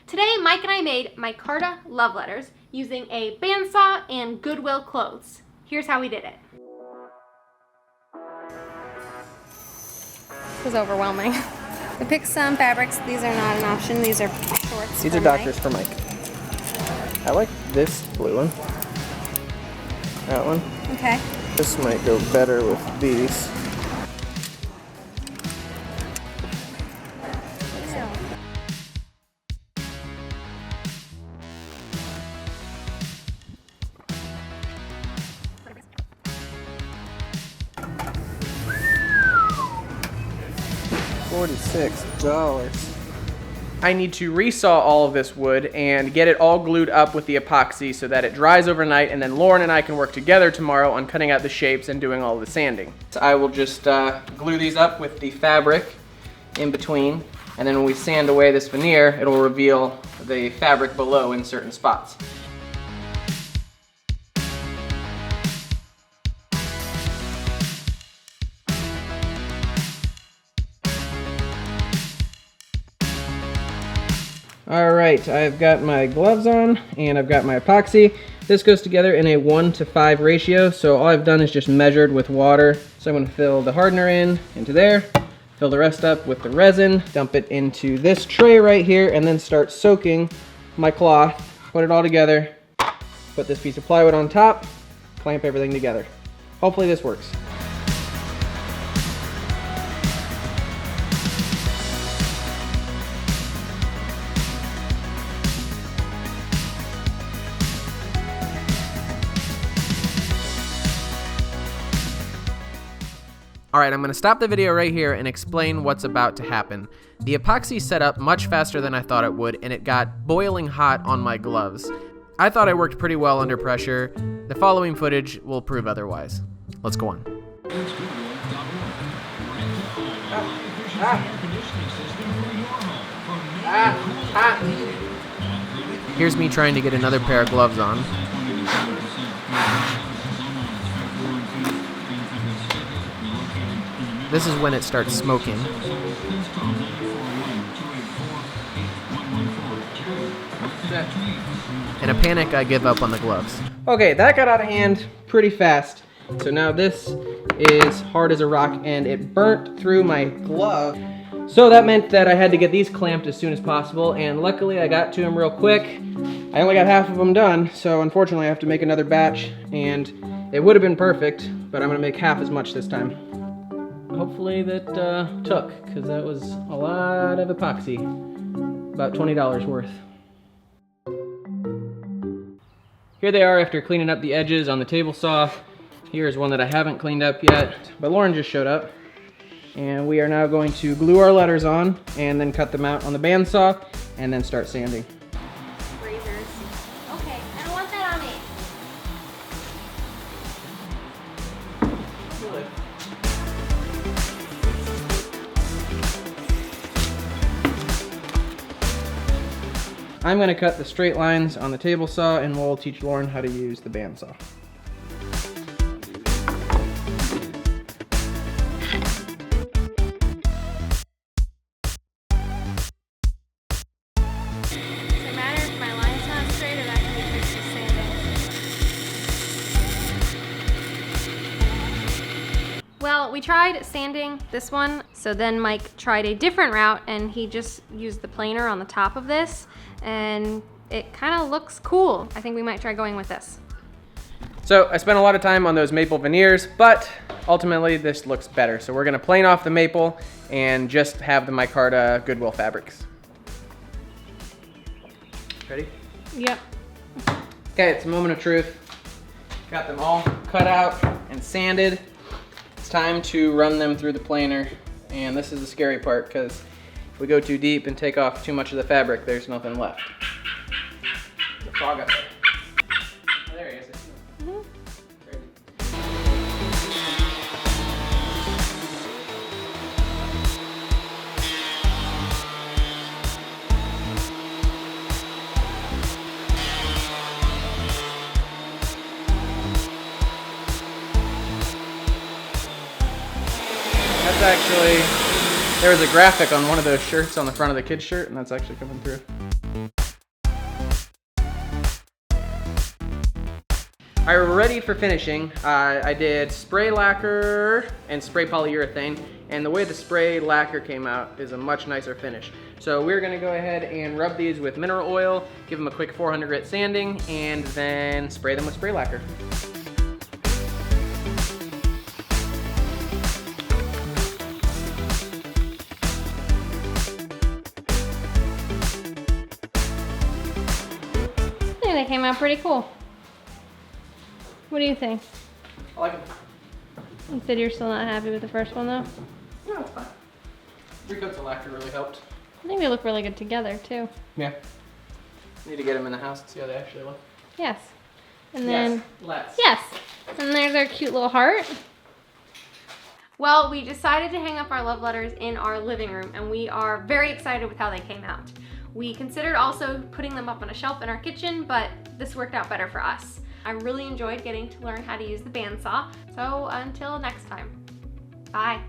Today, Mike and I made Micarta love letters using a bandsaw and Goodwill clothes. Here's how we did it. This was overwhelming. We picked some fabrics. These are not an option. These are shorts. These are Doctors for Mike. I like this blue one. That one. Okay. This might go better with these. $46. I need to resaw all of this wood and get it all glued up with the epoxy so that it dries overnight, and then Lauren and I can work together tomorrow on cutting out the shapes and doing all the sanding. So I will just glue these up with the fabric in between, and then when we sand away this veneer, it'll reveal the fabric below in certain spots. All right, I've got my gloves on and I've got my epoxy. This goes together in a 1:5 ratio, so all I've done is just measured with water. So I'm gonna fill the hardener into there, fill the rest up with the resin, dump it into this tray right here, and then start soaking my cloth, put it all together, put this piece of plywood on top, clamp everything together. Hopefully this works. Alright, I'm going to stop the video right here and explain what's about to happen. The epoxy set up much faster than I thought it would, and it got boiling hot on my gloves. I thought I worked pretty well under pressure. The following footage will prove otherwise. Let's go on. Here's me trying to get another pair of gloves on. This is when it starts smoking. In a panic, I give up on the gloves. Okay, that got out of hand pretty fast. So now this is hard as a rock and it burnt through my glove. So that meant that I had to get these clamped as soon as possible, and luckily I got to them real quick. I only got half of them done, so unfortunately I have to make another batch, and it would have been perfect, but I'm gonna make half as much this time. Hopefully that took, because that was a lot of epoxy. About $20 worth. Here they are after cleaning up the edges on the table saw. Here's one that I haven't cleaned up yet, but Lauren just showed up. And we are now going to glue our letters on and then cut them out on the bandsaw and then start sanding. Razors. Okay, I don't want that on me. I'm going to cut the straight lines on the table saw, and we'll teach Lauren how to use the bandsaw. Does it matter if my line's not straight, or that can be fixed with sanding? Well, we tried sanding this one, so then Mike tried a different route, and he just used the planer on the top of this, and it kind of looks cool. I think we might try going with this. So I spent a lot of time on those maple veneers, but ultimately this looks better. So we're gonna plane off the maple and just have the Micarta Goodwill fabrics. Ready? Yep. Okay, it's a moment of truth. Got them all cut out and sanded. It's time to run them through the planer. And this is the scary part, because if we go too deep and take off too much of the fabric, there's nothing left. The frog up there. Oh, there he is. That's actually, there was a graphic on one of those shirts on the front of the kid's shirt, and that's actually coming through. All right, we're ready for finishing. I did spray lacquer and spray polyurethane, and the way the spray lacquer came out is a much nicer finish. So we're gonna go ahead and rub these with mineral oil, give them a quick 400 grit sanding, and then spray them with spray lacquer. I think they came out pretty cool. What do you think? I like them. You said you're still not happy with the first one though? No, it's fine. 3 coats of lacquer really helped. I think they look really good together too. Yeah. Need to get them in the house and see how they actually look. Yes. And then, yes, let's. yes. And there's our cute little heart. Well, we decided to hang up our love letters in our living room, and we are very excited with how they came out. We considered also putting them up on a shelf in our kitchen, but this worked out better for us. I really enjoyed getting to learn how to use the bandsaw. So until next time, bye.